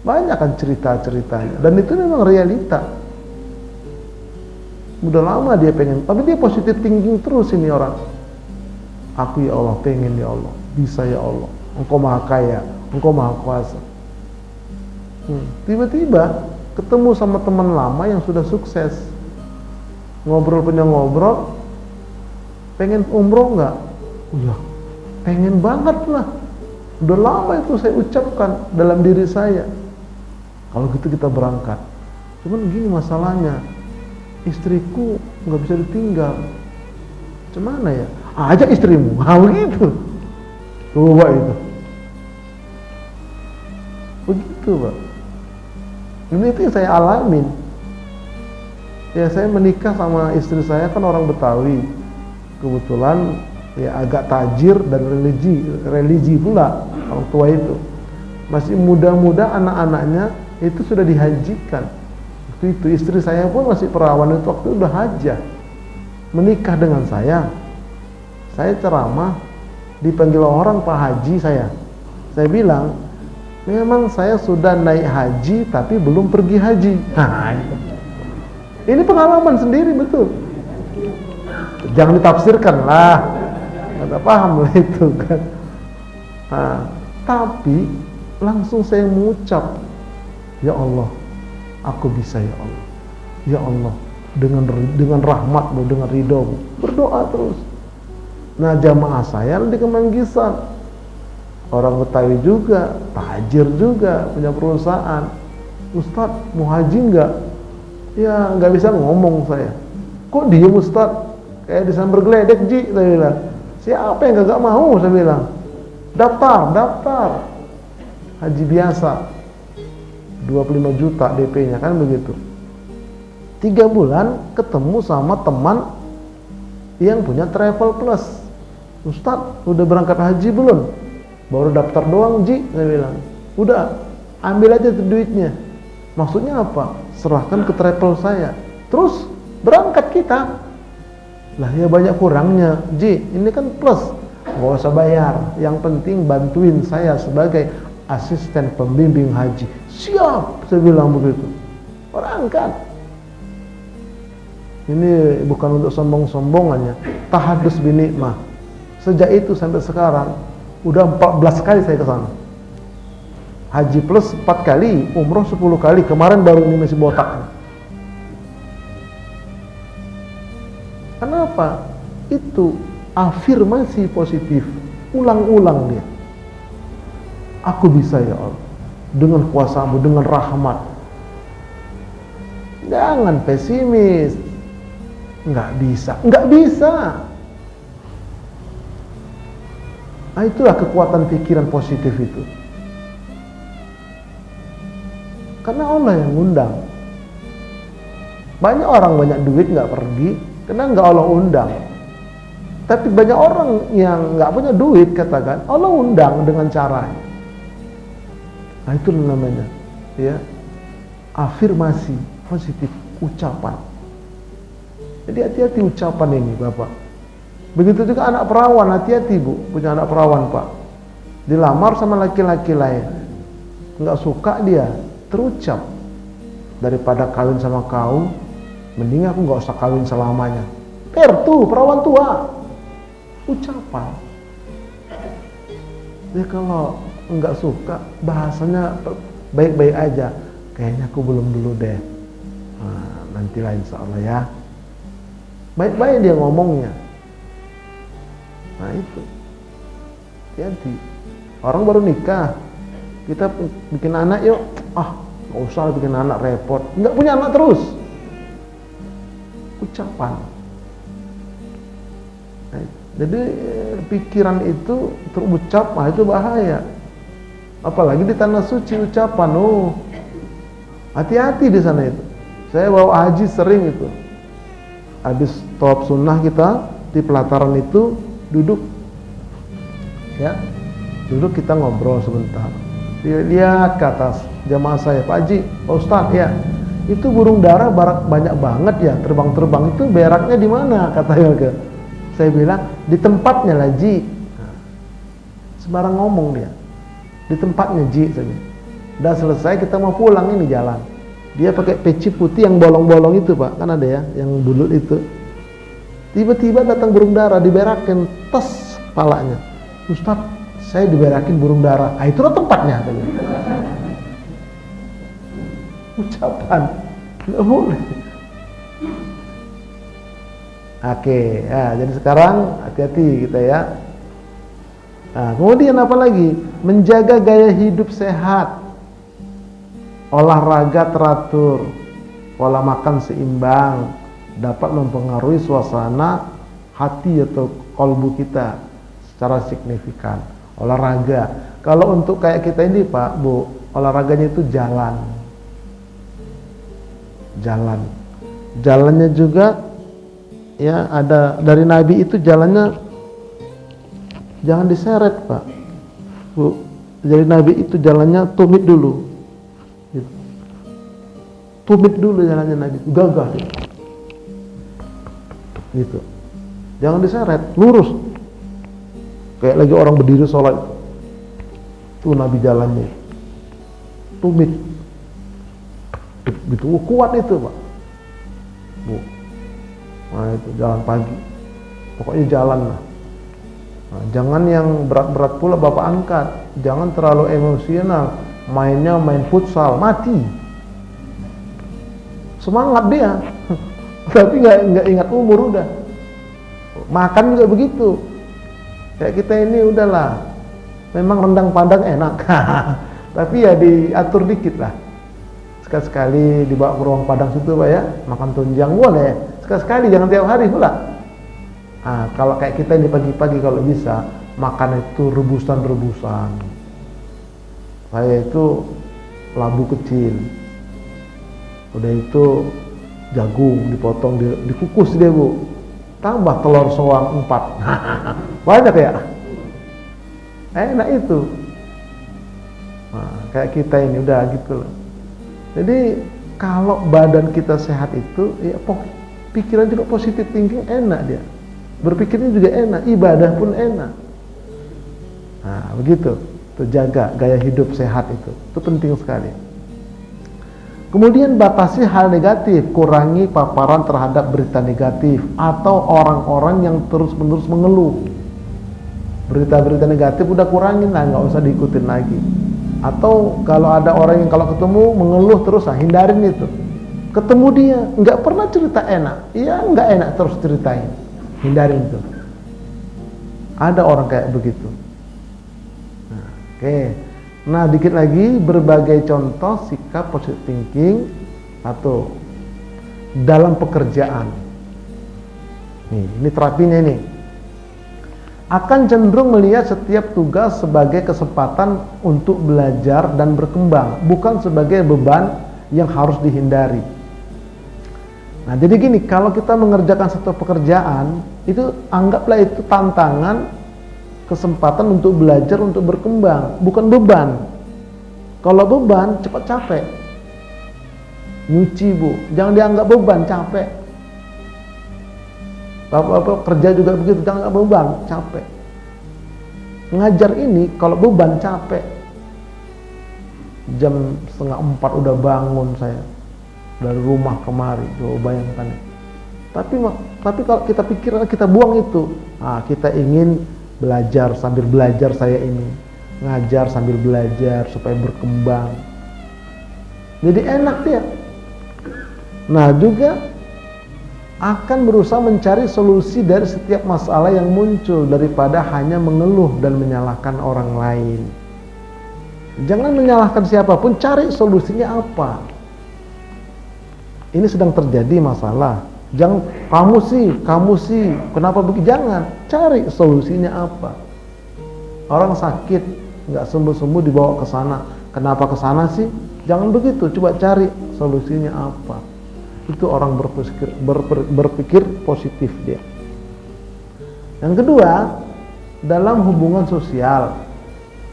Banyak kan cerita-ceritanya, dan itu memang realita. Udah lama dia pengen, tapi dia positive thinking terus ini orang. Aku ya Allah pengen, ya Allah bisa, ya Allah Engkau maha kaya, Engkau maha kuasa. Tiba-tiba ketemu sama teman lama yang sudah sukses. Ngobrol punya ngobrol, pengen umroh nggak? Oh ya, pengen banget lah. Udah lama itu saya ucapkan dalam diri saya. Kalau gitu kita berangkat. Cuman gini masalahnya, istriku nggak bisa ditinggal. Cuman ya, ajak istrimu, begitu. Coba itu. Begitu Pak. Ini itu yang saya alamin. Ya saya menikah sama istri saya kan orang Betawi. Kebetulan ya agak tajir dan religi pula orang tua itu. Masih muda-muda, anak-anaknya itu sudah dihajikan. Waktu itu istri saya pun masih perawan, itu waktu udah hajah. Menikah dengan saya ceramah, dipanggil orang Pak Haji saya. Saya bilang, memang saya sudah naik haji tapi belum pergi haji. Ini pengalaman sendiri betul. Jangan ditafsirkan lah, nggak paham lah itu kan. Tapi langsung saya mengucap, ya Allah, aku bisa, ya Allah, ya Allah, dengan rahmatmu, dengan ridhomu, berdoa terus. Nah jamaah saya di Kemanggisan, orang Betawi juga, tajir juga, punya perusahaan. Ustaz mau haji enggak? Ya nggak bisa ngomong saya. Kok diem Ustaz? Kayak disambar geledek Ji, saya bilang. Siapa yang gak mau, saya bilang. Daftar haji biasa 25 juta DP-nya kan begitu. 3 bulan ketemu sama teman yang punya travel plus. Ustaz udah berangkat haji belum? Baru daftar doang Ji, saya bilang. Udah, ambil aja duitnya. Maksudnya apa? Serahkan ke travel saya, terus berangkat kita. Lah ya banyak kurangnya Ji, ini kan plus, gak usah bayar, yang penting bantuin saya sebagai asisten pembimbing haji. Siap, saya bilang begitu. Berangkat. Ini bukan untuk sombong-sombongannya, tahadus binikmah. Sejak itu sampai sekarang udah 14 kali saya ke sana. Haji plus 4 kali, umroh 10 kali. Kemarin baru ini masih botak. Kenapa? Itu afirmasi positif. Ulang-ulang dia. Aku bisa ya Allah, dengan kuasamu, dengan rahmat. Jangan pesimis. Nggak bisa. Nah, itulah kekuatan pikiran positif itu. Karena Allah yang undang. Banyak orang banyak duit nggak pergi, karena nggak Allah undang. Tapi banyak orang yang nggak punya duit, katakan Allah undang dengan caranya. Nah itu namanya, ya, afirmasi positif, ucapan. Jadi hati-hati ucapan ini, Bapak. Begitu juga anak perawan, hati-hati Bu, punya anak perawan Pak. Dilamar sama laki-laki lain, nggak suka dia. Terucap, daripada kawin sama kau, mending aku nggak usah kawin selamanya. Tuh perawan tua, ucapan. Dia kalau nggak suka, bahasanya baik-baik aja. Kayaknya aku belum dulu deh. Nanti lah insya Allah ya. Baik-baik dia ngomongnya. Nah itu. Jadi orang baru nikah, kita bikin anak yuk. Nggak usah bikin anak repot. Nggak punya anak terus. Ucapan. Nah, jadi pikiran itu terucap, itu bahaya. Apalagi di tanah suci ucapan, hati-hati di sana itu. Saya bawa haji sering itu. Habis tawaf sunnah kita di pelataran itu duduk, ya, duduk kita ngobrol sebentar. Dia lihat ke atas jamaah saya, Pak Haji, Pak Ustadz, ya, itu burung dara banyak banget ya terbang-terbang, itu beraknya di mana? Katanya. Saya bilang di tempatnya lah Ji. Sembarang ngomong dia, di tempatnya Ji saja. Udah selesai kita mau pulang ini jalan. Dia pakai peci putih yang bolong-bolong itu Pak, kan ada ya, yang bulut itu. Tiba-tiba datang burung dara, diberakin tes kepalanya. Ustaz, saya diberakin burung dara. Ah, itulah tempatnya. Ucapan, nggak boleh. Oke, ya, jadi sekarang hati-hati kita ya. Nah, kemudian apa lagi? Menjaga gaya hidup sehat, olahraga teratur, pola makan seimbang, dapat mempengaruhi suasana hati atau kalbu kita secara signifikan. Olahraga, kalau untuk kayak kita ini Pak, Bu, olahraganya itu jalannya juga ya, ada dari Nabi itu jalannya jangan diseret Pak, Bu. Dari Nabi itu jalannya tumit dulu gitu. Tumit dulu jalannya Nabi, gagah gitu, jangan diseret, lurus kayak lagi orang berdiri sholat. Itu Nabi jalannya tumit gitu, kuat itu Pak, Bu. Nah itu jalan pagi, pokoknya jalan lah. Nah, jangan yang berat-berat pula Bapak angkat, jangan terlalu emosional, mainnya main futsal, mati. Semangat dia, tapi nggak ingat umur udah. Makan juga begitu. Kayak kita ini udahlah, memang rendang Padang enak, tapi ya diatur dikit lah. Sekali-sekali dibawa ke ruang Padang situ Pak ya, makan tunjang boleh. Sekali-sekali, jangan tiap hari pula. Nah, kalau kayak kita ini pagi-pagi kalau bisa makan itu rebusan-rebusan. Saya itu labu kecil, udah itu jagung dipotong, dikukus dia Bu, tambah telur soang 4. Banyak ya, enak itu. Nah, kayak kita ini udah gitu loh. Jadi kalau badan kita sehat itu ya pikiran juga positif thinking enak dia, berpikirnya juga enak, ibadah pun enak. Nah begitu, tuh jaga gaya hidup sehat itu penting sekali. Kemudian batasi hal negatif, kurangi paparan terhadap berita negatif atau orang-orang yang terus-menerus mengeluh. Berita-berita negatif udah kurangin lah, nggak usah diikutin lagi. Atau kalau ada orang yang kalau ketemu mengeluh terus, hindarin itu. Ketemu dia nggak pernah cerita enak, ya nggak enak terus ceritain, hindarin itu. Ada orang kayak begitu. Nah, oke. Nah, dikit lagi berbagai contoh sikap positive thinking atau dalam pekerjaan. Ini terapinya ini. Akan cenderung melihat setiap tugas sebagai kesempatan untuk belajar dan berkembang, bukan sebagai beban yang harus dihindari. Nah, jadi gini, kalau kita mengerjakan satu pekerjaan, itu anggaplah itu tantangan, kesempatan untuk belajar, untuk berkembang, bukan beban. Kalau beban, cepat capek. Nyuci Bu, jangan dianggap beban, capek. Bapak-bapak kerja juga begitu, jangan anggap beban, capek. Ngajar ini kalau beban capek. Jam 3:30 udah bangun saya dari rumah kemari, coba bayangkan. Tapi kalau kita pikir, kita buang itu. Nah, kita ingin belajar sambil belajar, saya ini ngajar sambil belajar supaya berkembang. Jadi enak dia. Nah, juga akan berusaha mencari solusi dari setiap masalah yang muncul daripada hanya mengeluh dan menyalahkan orang lain. Jangan menyalahkan siapapun, cari solusinya apa. Ini sedang terjadi masalah. Jangan kamu sih, kenapa begitu? Jangan, cari solusinya apa. Orang sakit, nggak sembuh-sembuh dibawa ke sana. Kenapa ke sana sih? Jangan begitu, coba cari solusinya apa. Itu orang berpikir positif dia. Yang kedua, dalam hubungan sosial,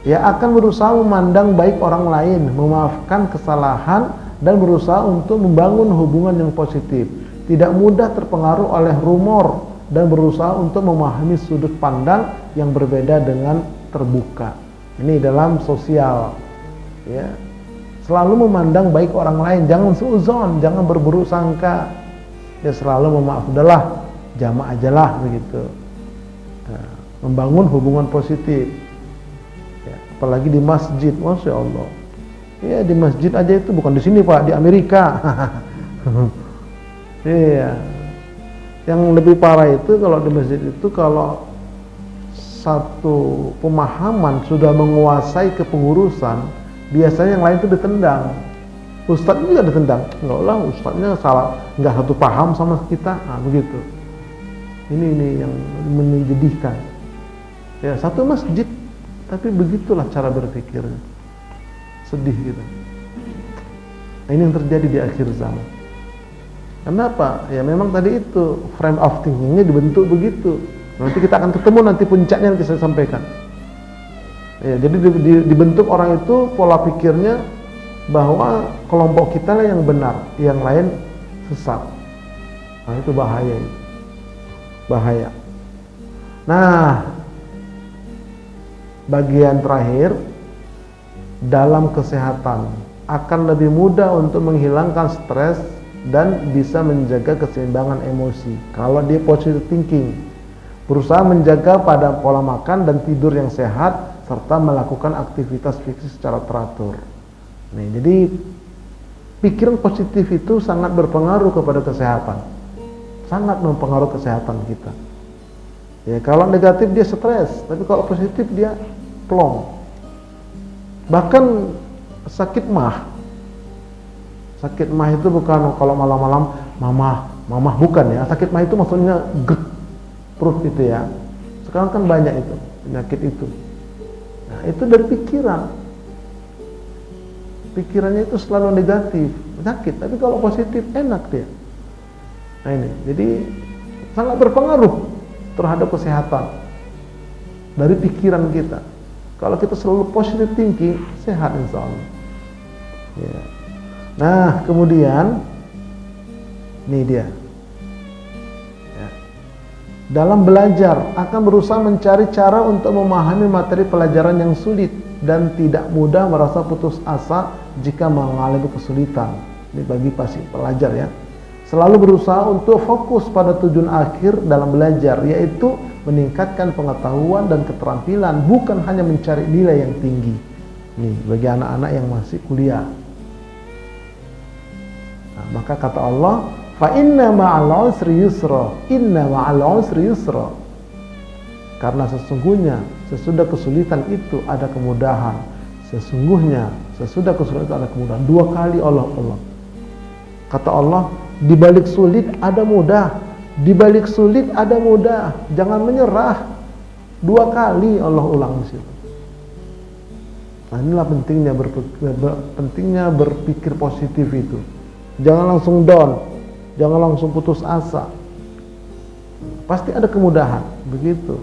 ya akan berusaha memandang baik orang lain, memaafkan kesalahan, dan berusaha untuk membangun hubungan yang positif. Tidak mudah terpengaruh oleh rumor dan berusaha untuk memahami sudut pandang yang berbeda dengan terbuka. Ini dalam sosial, ya. Selalu memandang baik orang lain, jangan suudzon, jangan berburuk sangka. Ya selalu memaaf, udahlah, jamaah ajalah begitu. Nah, membangun hubungan positif. Ya, apalagi di masjid, masya Allah. Ya di masjid aja itu, bukan di sini Pak, di Amerika. Iya. Yang lebih parah itu kalau di masjid itu, kalau satu pemahaman sudah menguasai kepengurusan, biasanya yang lain itu ditendang. Ustadznya juga ditendang. Enggak lah, ustadznya salah, enggak satu paham sama kita. Nah, begitu. Ini yang menyedihkan. Ya, satu masjid, tapi begitulah cara berpikirnya. Sedih gitu. Nah, ini yang terjadi di akhir zaman. Kenapa? Ya memang tadi itu frame of thinking-nya dibentuk begitu. Nanti kita akan ketemu, nanti puncaknya nanti saya sampaikan. Ya, jadi dibentuk orang itu pola pikirnya bahwa kelompok kita lah yang benar, yang lain sesat. Nah, itu bahaya itu. Bahaya. Nah, bagian terakhir, dalam kesehatan akan lebih mudah untuk menghilangkan stres dan bisa menjaga keseimbangan emosi kalau dia positive thinking, berusaha menjaga pada pola makan dan tidur yang sehat serta melakukan aktivitas fisik secara teratur. Nih, jadi pikiran positif itu sangat berpengaruh kepada kesehatan, sangat mempengaruhi kesehatan kita. Ya, kalau negatif dia stres, tapi kalau positif dia plong. Bahkan sakit mah itu bukan kalau malam-malam mamah bukan ya. Sakit mah itu maksudnya perut itu ya. Sekarang kan banyak itu penyakit itu. Nah, itu dari pikiran. Pikirannya itu selalu negatif, sakit. Tapi kalau positif enak dia. Nah ini, jadi sangat berpengaruh terhadap kesehatan dari pikiran kita. Kalau kita selalu positive thinking, sehat insya Allah. Ya. Nah, kemudian ini dia. Ya. Dalam belajar akan berusaha mencari cara untuk memahami materi pelajaran yang sulit dan tidak mudah merasa putus asa jika mengalami kesulitan. Ini bagi pelajar ya. Selalu berusaha untuk fokus pada tujuan akhir dalam belajar, yaitu meningkatkan pengetahuan dan keterampilan, bukan hanya mencari nilai yang tinggi. Nih, bagi anak-anak yang masih kuliah. Nah, maka kata Allah, fa inna ma'al usri yusra, inna ma'al usri yusra. Karena sesungguhnya sesudah kesulitan itu ada kemudahan. Sesungguhnya sesudah kesulitan itu ada kemudahan. Dua kali Allah. Kata Allah, di balik sulit ada mudah, di balik sulit ada mudah. Jangan menyerah. Dua kali Allah ulang di situ. Nah, inilah pentingnya berpikir positif itu. Jangan langsung down, jangan langsung putus asa. Pasti ada kemudahan, begitu.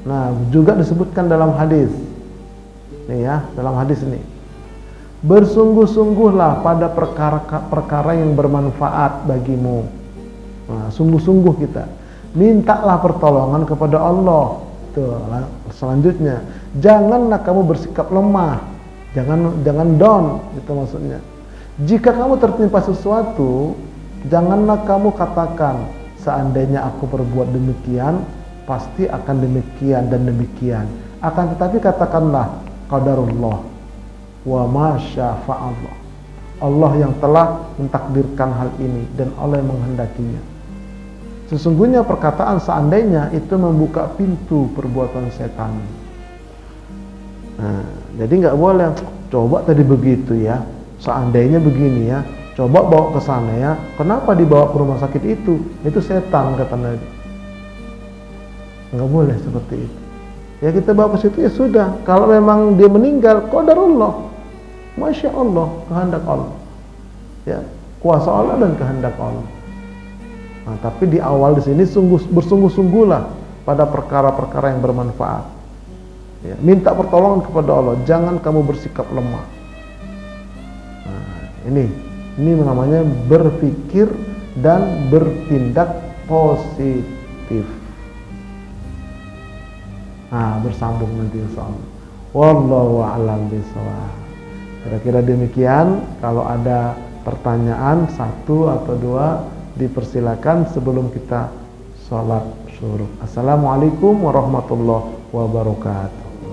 Nah, juga disebutkan dalam hadis. Nih ya, dalam hadis ini. Bersungguh-sungguhlah pada perkara yang bermanfaat bagimu. Nah, sungguh-sungguh kita. Mintalah pertolongan kepada Allah. Tuh, selanjutnya, janganlah kamu bersikap lemah. Jangan down, itu maksudnya. Jika kamu tertimpa sesuatu, janganlah kamu katakan, seandainya aku berbuat demikian, pasti akan demikian dan demikian. Akan tetapi katakanlah, qadarullah wa ma syaa fa'allah. Allah yang telah mentakdirkan hal ini dan Allah yang menghendakinya. Sesungguhnya perkataan seandainya itu membuka pintu perbuatan setan. Nah, jadi nggak boleh coba tadi begitu ya, seandainya begini ya, coba bawa ke sana ya. Kenapa dibawa ke rumah sakit itu? Itu setan kata Nabi. Nggak boleh seperti itu. ya kita bawa ke situ, ya sudah. Kalau memang dia meninggal, qadarullah, masya Allah, kehendak Allah, ya, kuasa Allah dan kehendak Allah. Nah, tapi di awal di sini bersungguh-sungguhlah pada perkara-perkara yang bermanfaat. Ya, minta pertolongan kepada Allah, jangan kamu bersikap lemah. Nah, ini namanya berpikir dan bertindak positif. Nah, bersambung nanti insyaallah. Wallahu a'lam bishawab. Kira-kira demikian. Kalau ada pertanyaan satu atau dua, dipersilakan sebelum kita sholat syuruk. Assalamualaikum warahmatullahi wabarakatuh.